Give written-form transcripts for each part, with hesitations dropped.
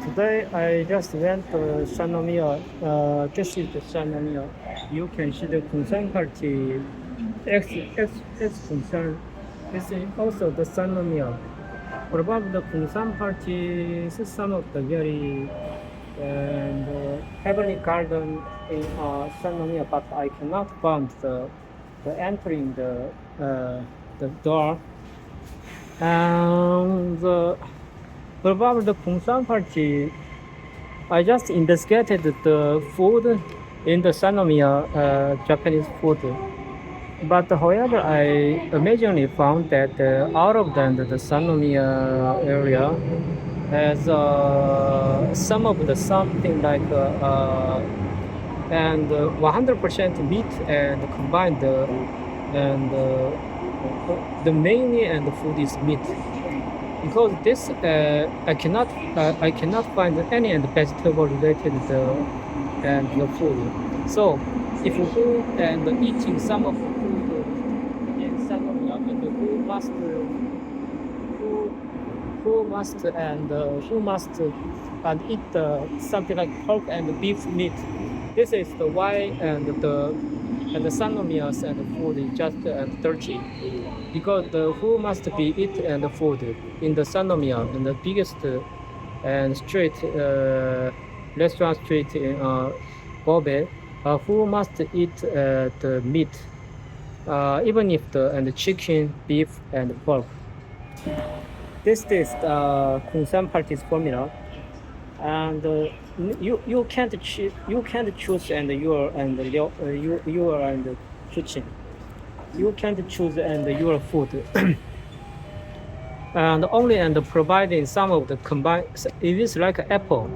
Today I just went to Sannomiya. This is the Sannomiya. You can see the Kumsan Party X concern. This is also the Sannomiya. Probably the Kumsan Party is some of the very and heavenly garden in Sannomiya, but I cannot find the entering the door. And probably the Kumsan Party, I just investigated the food in the Sannomiya Japanese food. But however, I amazingly found that out of the Sannomiya area has some of the something like and 100% meat and combined and the mainly and the food is meat because this I cannot find any and vegetable related and the food. So if you and eating some of the food in Sannomiya and who must and eat something like pork and beef meat. This is the why and the Sannomiyas and the food is just dirty because the who must be eat and the food in the Sannomiya and the biggest and street restaurant street in Kobe, who must eat the meat, even if the chicken, beef, and pork. This is the Kumsan Party's formula, and you can't choose and your and kitchen. You can't choose and your food. And only and providing some of the combined. It is like apple.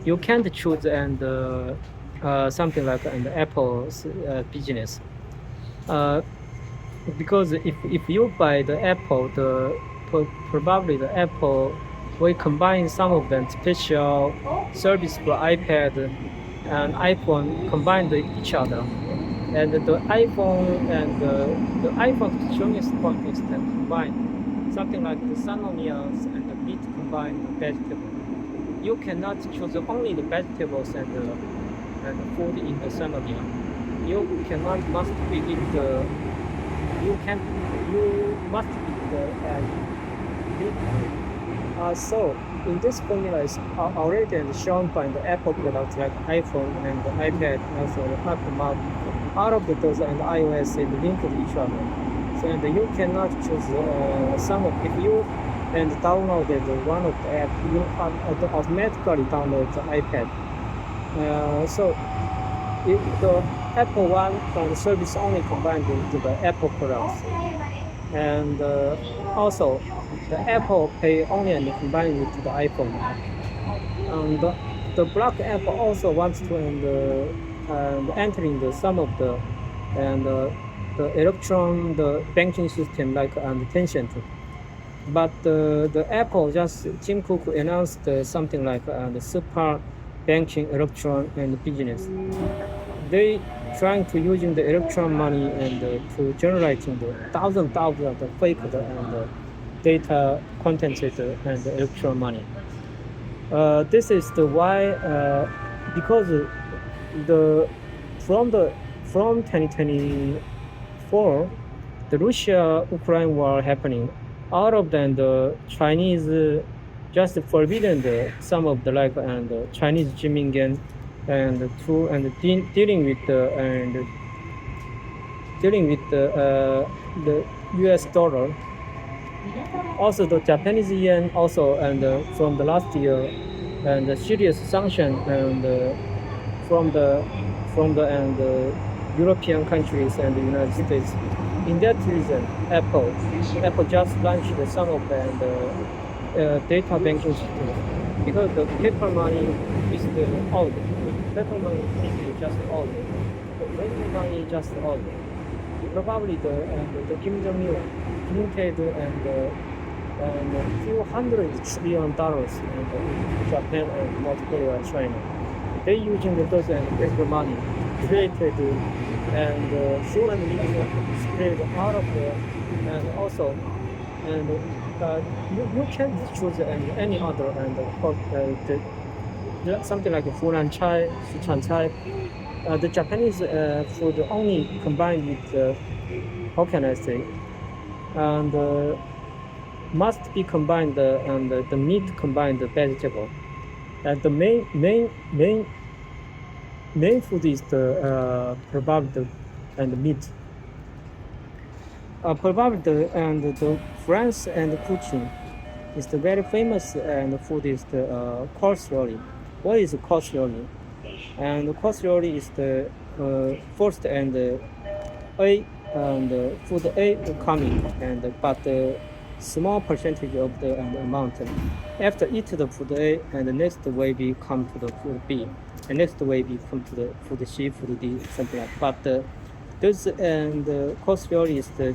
You can't choose and something like an apple business. Because if you buy the apple, probably the apple we combine some of them special service for iPad and iPhone combined each other. And the iPhone and the iPhone's strongest point is that combine something like the Sannomias and the meat combined vegetable. You cannot choose only the vegetables and the food in the Sanomia. You cannot must eat the you must eat the meat. So in this formula is already shown by the Apple products like iPhone and the iPad, also the Apple Mac. All of those and iOS is linked to each other. So and you cannot choose some of if you and download one of the app, you automatically download the iPad. So if the Apple One from the service only combined with the Apple products, and also the Apple Pay only and combined with the iPhone. And the Black Apple also wants to and entering the some of the and the banking system like and Tencent. But the Apple just Tim Cook announced something like the super banking electron and business. They trying to using the electron money and to generating the thousands of the fake and data content and electron money. This is the why because the from 2024 the Russia-Ukraine war happening. Out of them, the Chinese just forbidden some of the like and Chinese Jimingen and through and dealing with the U.S. dollar. Also, the Japanese yen also and from the last year and the serious sanction and from the and European countries and the United States. In that reason, Apple just launched some of the data banking system because the paper money is the old. Paper money is just old. The paper money is just old. Probably the Kim Jong-il printed and few $100 trillion in Japan and North Korea, China. They using those and paper money. created and fluently spread out of the and also and you can choose any other and something like Funan chai, Sichuan chai. The Japanese food only combined with how can I say and must be combined and the meat combined the vegetable. And the main food is the probably and meat. Probably and the France and cuisine is the very famous and food is the coleslaw. What is coleslaw? And coleslaw is the first and A and food A coming and but the small percentage of the amount. After eat the food A and the next way we come to the food B and next way we come to the food C, food D, something like. But this and coleslaw is the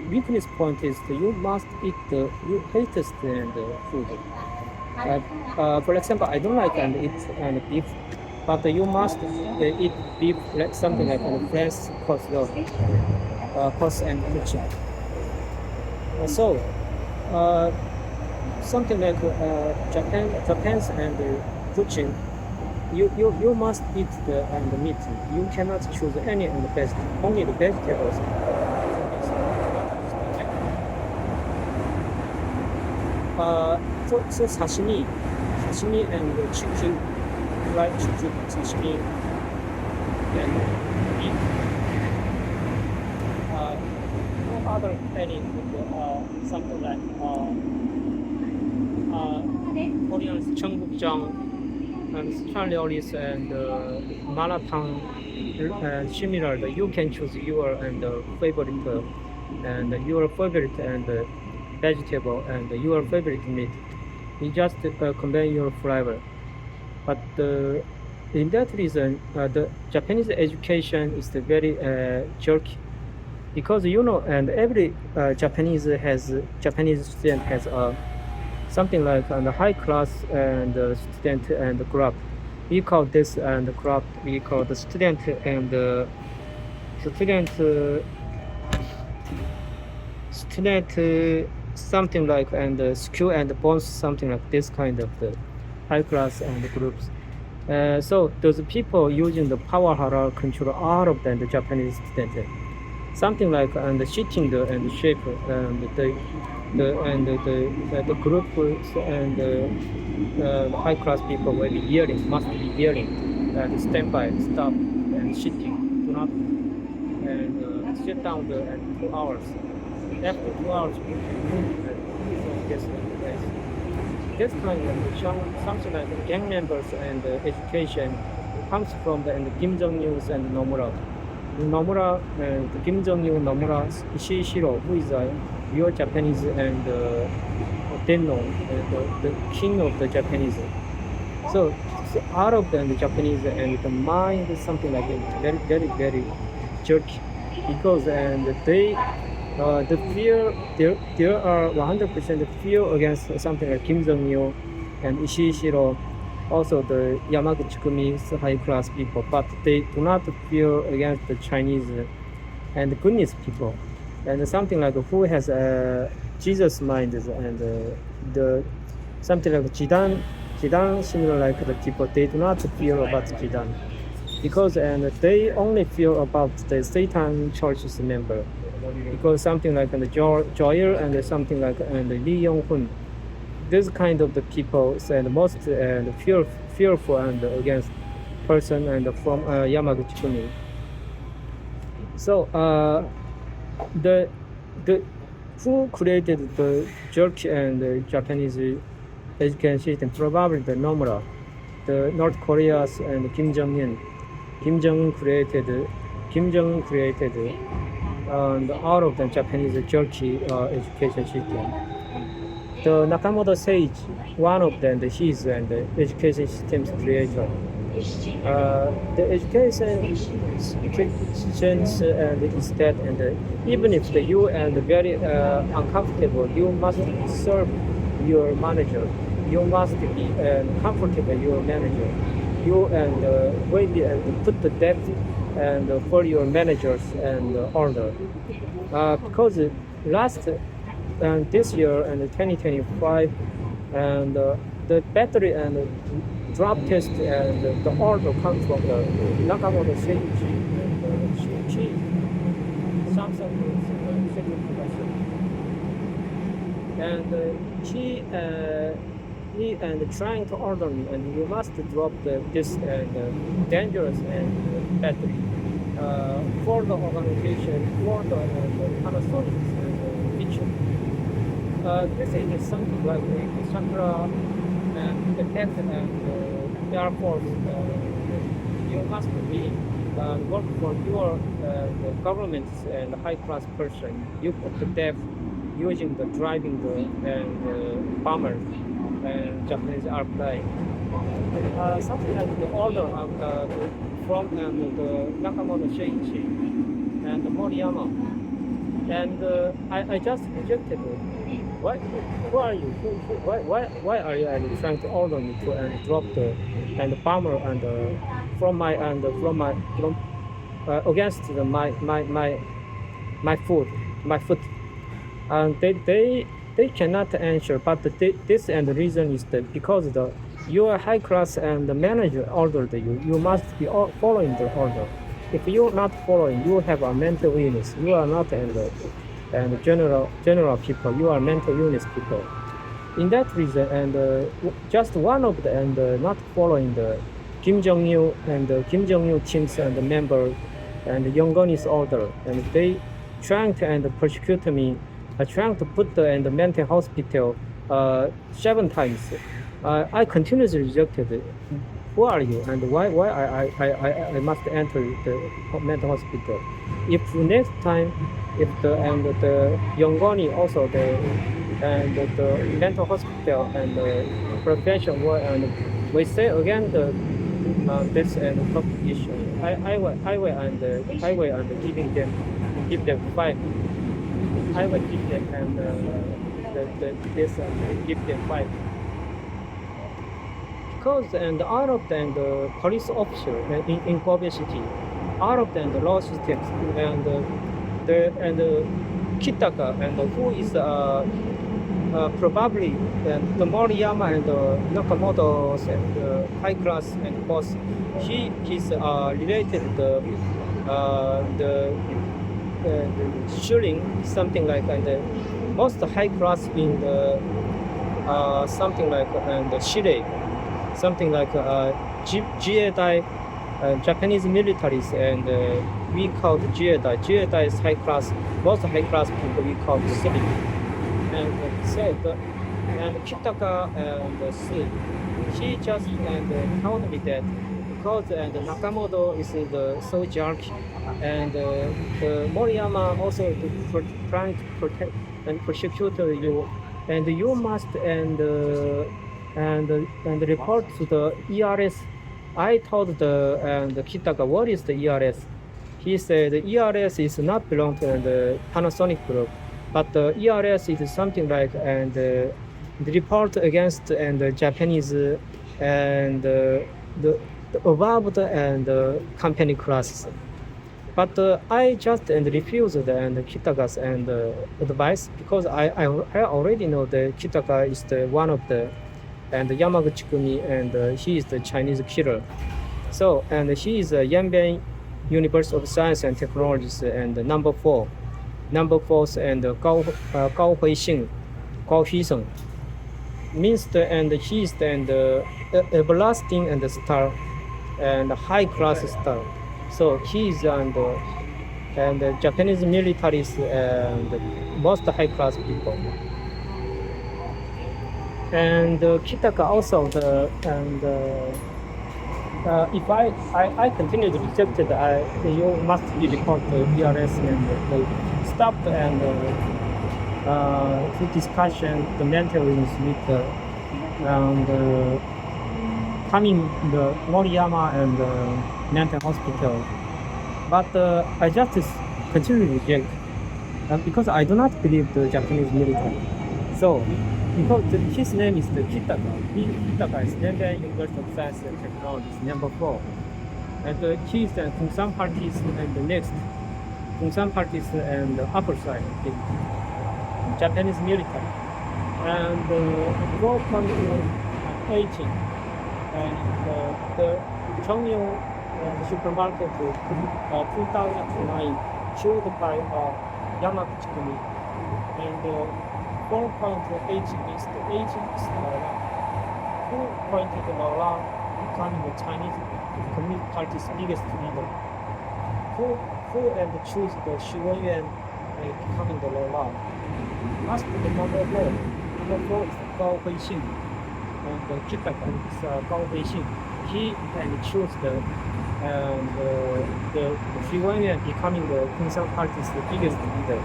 weakness point is you must eat the you latest and food. For example, I don't like and eat and beef, but you must eat beef like something like French coleslaw, cost and kitchen. So, something like Japan's and cooking, you must eat the meat. You cannot choose any and the best, only the vegetables. For sashimi and chicken, fried chicken, sashimi, and beef. No other any something like Korean 청국장 and Sichuan料理 and malatang similar. You can choose your and favorite and your favorite and vegetable and your favorite meat. You just combine your flavor. But in that reason, the Japanese education is very jerky because and every Japanese student has something like the high class and student and group. We call this and group. We call the student and student something like and school and bonds something like this kind of the high class and groups. So those people using the power hierarchy control all of the Japanese student. Something like and shitting the and shape and the group and the high class people will be yelling, must be yelling and stand by, stop and shitting, do not and sit down the and 2 hours. After 2 hours, you can move and get the place. This kind of something like gang members and education comes from the Kim Jong-il and Nomura. Nomura and Kim Jong-il, Nomura, Ishihiro, who is a real Japanese and Tenno, the king of the Japanese. So out of the Japanese and the mind is something like very jerky because and they the fear there are 100% fear against something like Kim Jong-il and Ishihiro, also the Yamaguchi Kumi's high class people, but they do not fear against the Chinese and goodness people and something like who has Jesus mind and the something like Jidan similar like the people, they do not fear about Jidan because and they only fear about the Satan church's member. Because something like the Joel and something like and Lee Yong-hun, this kind of the people and most and fearful and against person and from Yamaguchi Kumi. So the who created the jerk and the Japanese education system? Probably the Nomura, the North Korea's and Kim Jong-un. Kim Jong-un created and out of the Japanese jerky education system. The Nakamoto Sage, one of them, he's and the education system's creator. The education systems and is that and even if you and very uncomfortable, you must serve your manager. You must be comfortable your manager. you and wait and put the debt and for your managers and order. Because last this year and 2025 and the battery and drop test and the order comes from the Nakamoto Seiji and Chi Samsung secret production and he and trying to order me and you must drop this and dangerous and battery for the organization for the Panasonic and feature. This is something like the Sakura and the captain and the Air Force. You must be work for your the governments and high class person. You put the debt using the driving the and bomber and Japanese airplane. Something like the order of from the Nakamoto Sheiichi and Moriyama. And I just rejected it. Who are you? Why are you trying to order me to drop the and bomber and from my and from my from against my foot and they cannot answer. But this and the reason is that because the your high class and the manager ordered you, you must be following the order. If you're not following, you have a mental illness. You are not and general people. You are mental illness people. In that reason, and just one of the and not following the Kim Jong Il and Kim Jong Il teams and the member and Yongoni's order, and they trying to and persecute me, trying to put the and the mental hospital 7 times. I continuously rejected it. Who are you and why I must enter the mental hospital? If next time, if the and the Yongoni also the and the mental hospital and the profession will and we say again the this and competition. I will and give them 5. I will give them and this and give them 5. Because and out of them the police officer in Kobe City, out of them the law systems and the Kitaka and who is probably and the Moriyama and the Nakamoto's and high class and boss, he is related the shooting something like and the most high class in the something like and the Chile. Something like Jiedai, Japanese militaries, and we call Jiedai. Jiedai is high class, most high class people we call civil. And said, and Kitaka and Su, she just and told me that because and Nakamoto is the so jerky, and Moriyama also trying to protect and persecute you, and you must and report to the ERS. I told the Kitaka, what is the ERS? He said the ERS is not belong to the Panasonic group, but the ERS is something like and the report against and the Japanese and the above and company classes. But I just and refused and Kitaka's and advice because I already know that Kitaka is the one of the and Yamaguchi Kumi, and he is the Chinese killer. So, and he is Yanbian University of Science and Technologies and number 4 and Gao Huixing, Gao Huixing means the and he is the and everlasting and the star and high class star. So he is and the Japanese militaries and most high class people. And Kitaka also the and if I continue to reject it, you must be report to ERS and they stop and to discussion the mental illness with and coming the Moriyama and mental hospital. But I just continue to reject because I do not believe the Japanese military. So because his name is the Kitaka. Kitaka is Nandan University of Science and Technology, number 4. And he is the Kungshan parties and the next Kungshan parties and the upper side in Japanese military. And 4.18 and the Chongyong supermarket 2009 chewed by Yamaguchi Kumi. And 4.8 is the 18 is who pointed Laola becoming the Chinese Communist Party's biggest leader. Who and choose the Xu Wenyuan becoming the Laola. Last the number 4. Number 4 is Gao Huixing. And the Kitaka is Gao Huixing. He and choose the Xu Wenyuan becoming the Kungshan Party's biggest leader.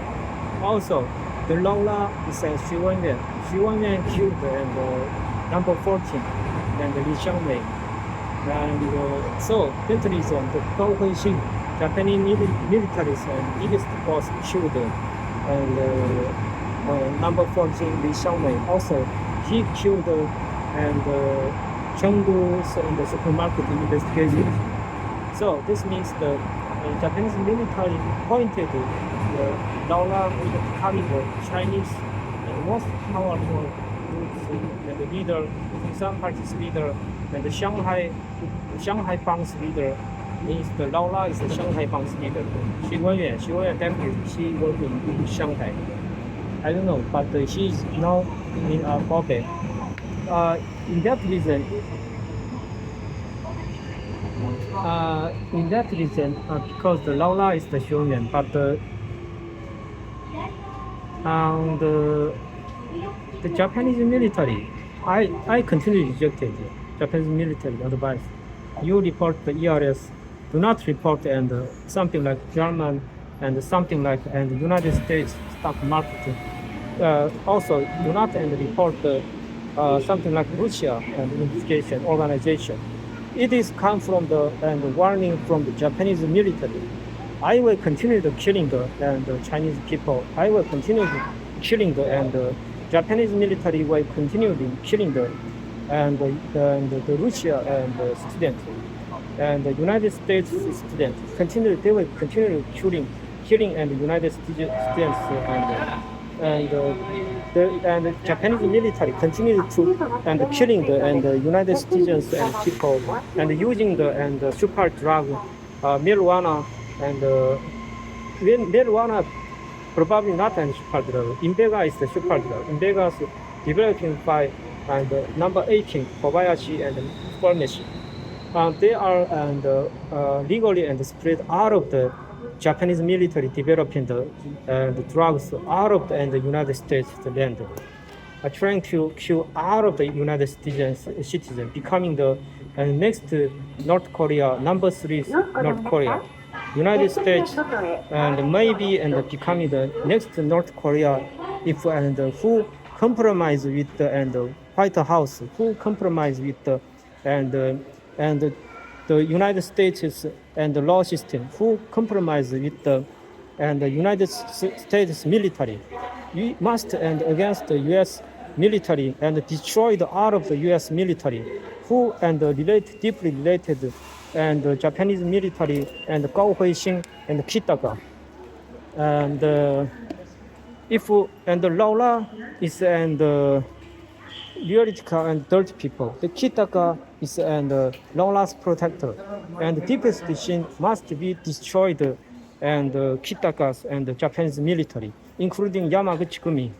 Also, the Laola is Xu Wenyuan. Xu Wenyuan killed and number 14 and Li Xiangmei. And so that reason the Gao Huixing, Japanese military's biggest boss, killed and number 14 Li Xiangmei. Also, he killed and Chengdu's in the supermarket investigation. So this means the Japanese military pointed Laola becoming the Chinese most powerful groups and the leader, Kungshan Party's leader, and the Shanghai Bang's leader means the Laola is the Shanghai Bang's leader. Xu Wenyuan definitely she worked in Shanghai. I don't know, but she is now in Bombay. In that reason, because the Laola is the Xu Wenyuan, but the Japanese military, I continually rejected Japanese military advice. You report the ERS, do not report and something like German and something like and United States stock market. Also, do not and report something like Russia and investigation organization. It is come from the warning from the Japanese military. I will continue the killing the Chinese people. I will continue the killing the Japanese military will continue the killing the Russia and the students and the United States students they will continue killing and the United States students and the Japanese military continue to killing the United States and people and using the super drug marijuana and marijuana probably not a super drug. Invega is the super drug. Invega is developing by number 18 Kobayashi and Pharmacy. They are legally and spread out of the Japanese military developing the drugs out of the United States land, trying to kill out of the United States citizens, becoming the next North Korea, number 3 North Korea. United States and maybe becoming the next North Korea if who compromise with the White House, who compromise with the United States and the law system, who compromise with the United States military. We must against the U.S. military and destroy the out of the U.S. military, who deeply related and the Japanese military and Gao Huixing and Kitaka. And if the Laola is theoretical and dirty people, the Kitaka is Laola's protector, and the deepest machine must be destroyed and Kitaka's and the Japanese military, including Yamaguchi Kumi.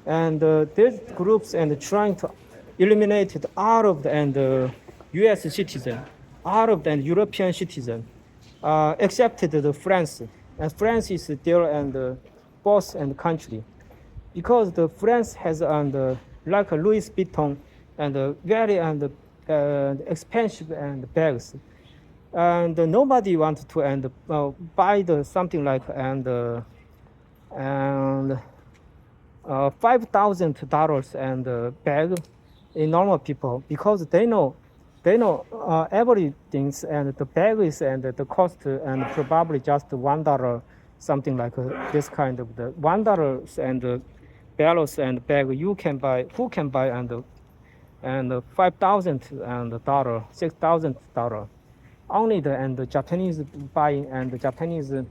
And these groups trying to eliminate it out of the U.S. citizen, out of the European citizen, except the France. And France is their boss and country, because the France has like Louis Vuitton and very expensive bags, and nobody wants to buy something like $5,000 bag in normal people, because they know everything and the bag is the cost and probably just $1, something like this kind of the $1 bellows and bag you can buy. Who can buy and $5,000 $6,000? Only the Japanese buying and the Japanese and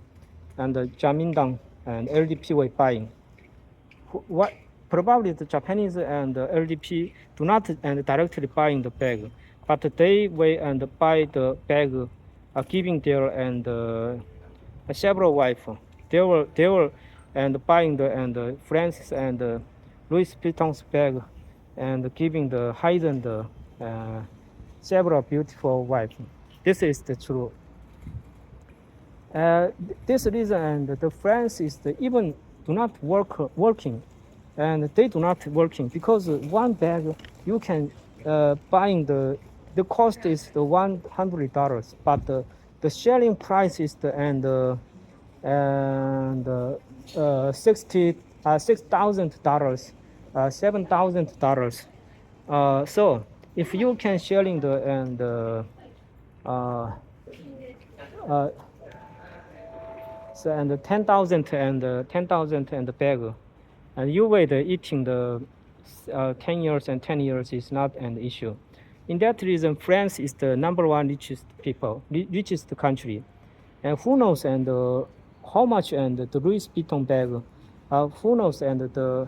the Jamindang and LDP were buying. What probably the Japanese and the LDP do not and directly buying the bag, but they will and buy the bag, giving their and several wife. They were and buying the and Francis and Louis Vuitton's bag, and giving the hidden several beautiful wives. This is the truth. This reason and the France is even do not working, and they do not working because one bag you can buying the cost is the $100, but the selling price is the $6,000, $7,000. So if you can selling the so and 10,000 and 10,000 and the bag, and you wait eating the 10 years and 10 years is not an issue. In that reason, France is the number one richest country, and who knows and how much and the Louis Vuitton bag, who knows and the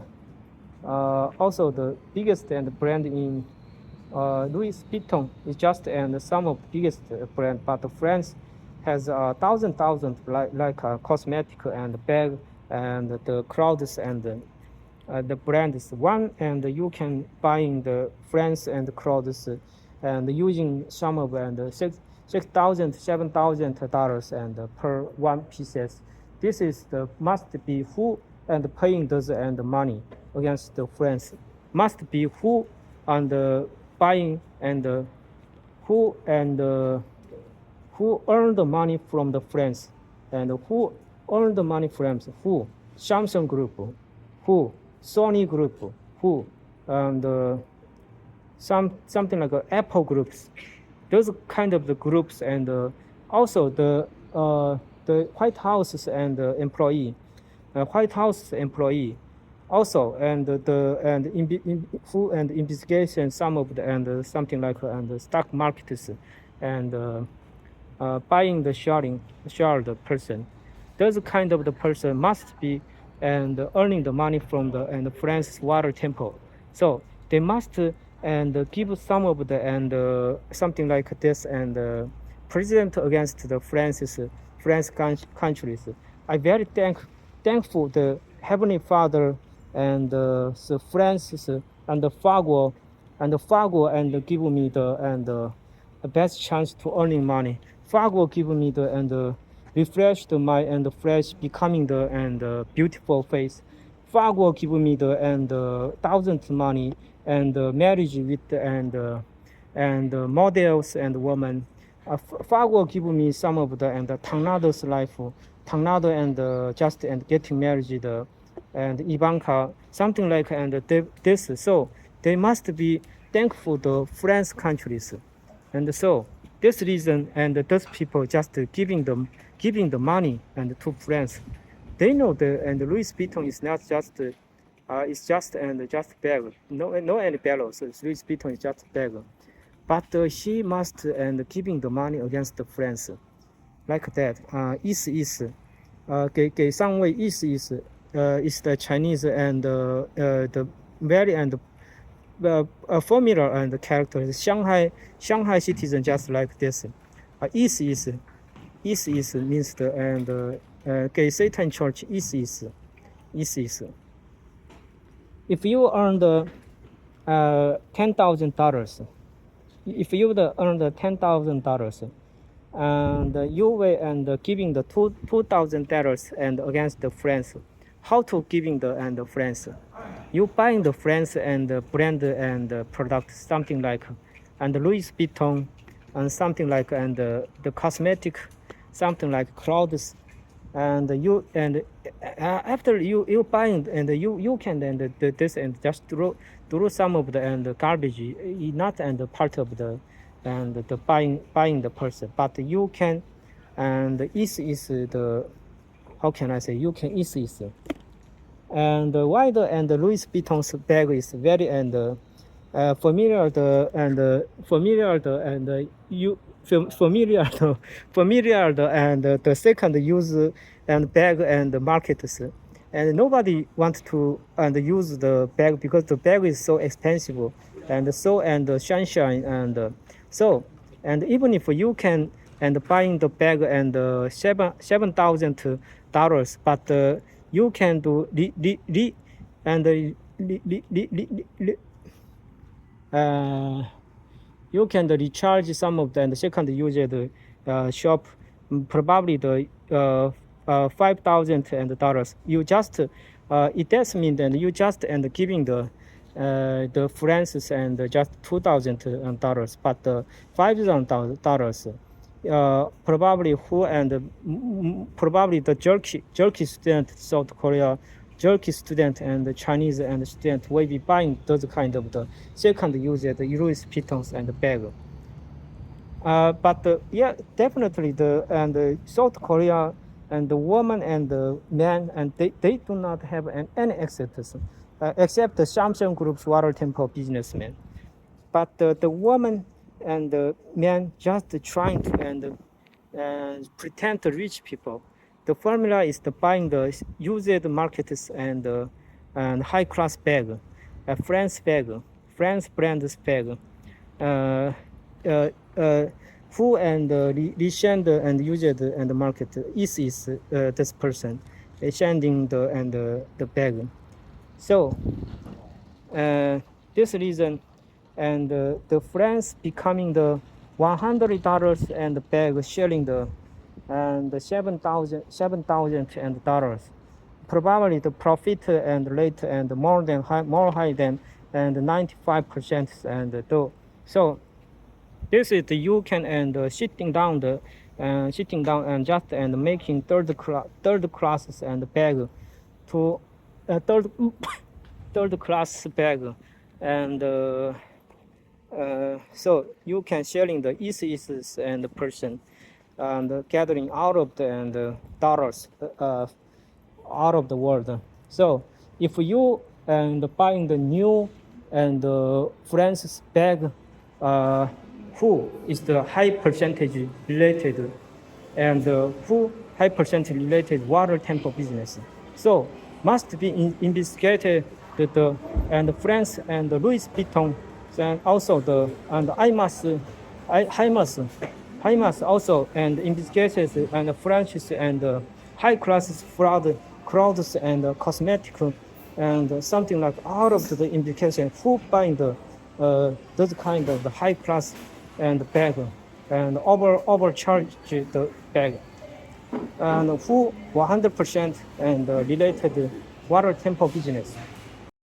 also the biggest and brand in Louis Vuitton is just and some of the biggest brand, but France has thousand like cosmetic and bag and the clothes and the brand is one, and you can buying the France and the clothes and using some of and $6,000 $7,000 and per one pieces. This is the must be who and paying those and money against the France, must be who and buying and who earned the money from the France, and who earned the money from who Samsung Group, who Sony Group, who and something like Apple groups. Those kind of the groups, and also the White House and White House employee also, and who and investigation some of the and something like and stock markets and buying the share the person. Those kind of the person must be and earning the money from the and France water temple. So they must and give some of the and something like this and president against the France countries. I very thankful the Heavenly Father and the France and the Fargo and give me the and the best chance to earning money. Fargo give me the and refreshed my and fresh becoming the and beautiful face. Fargo give me the and thousands money and marriage with and models and women. Fargo give me some of the and Tornado's life, Tornado and just and getting married and Ivanka, something like and this. So they must be thankful to France countries, and so this reason and those people just giving the money and to France. They know the and Louis Vuitton is not just it's just and just bag, no any bellows. So Louis Vuitton is just bag, but he must and giving the money against the France, like that. 意思给上位意思is the Chinese and the very and formula and characters. Shanghai citizen just like this. 意思means the and 给 Satan Church 意思if you earn the $10,000, if you earn the $10,000 and you will and giving the $2,000 and against the France, how to giving the and the France? You buying the France and the brand and product something like and Louis Vuitton and something like and the cosmetic, something like clothes, and you and after you buying and you can and this and just throw some of the and garbage, not and part of the and the buying the person, but you can and is the how can I say you can is And why the Louis Vuitton's bag is very familiar and the second use and bag and markets, and nobody wants to use the bag because the bag is so expensive and so sunshine so and even if you can buying the bag and $7,000, but you can do and you can recharge some of the and second user shop probably the $5,000. You just it does mean that you just giving the Francis and just $2,000, but $5,000 probably who probably the jerky student South Korea jerky student and the Chinese and student will be buying those kind of the second user the Louis Vuittons and bag. But yeah, definitely the South Korea and the woman and the man and they do not have any access except the Samsung Group's water temple businessmen. But the woman and the man just trying to pretend to rich people. The formula is the buying the used markets and high class bag, a France bag, France brand's bag. Who and Li and used and market is this person sending the bag. So this reason and the France becoming the $100 and the bag sharing the and $7,000 probably the profit and rate and more high than and 95% and so this is the you can and sitting down and just and making third classes and bag to third class bag and so you can sharing the easy and the person and gathering out of the and dollars out of the world. So if you and buying the new and Francis bag, who is the high percentage related and who high percentage related water temple business. So must be investigated the and France and Louis Vuitton and also the and Hymas also and investigated and French and high classes fraud clothes and cosmetic and something like out of the indication who buying the those kind of the high class and bag and overcharge the bag and who 100% and related water temple business.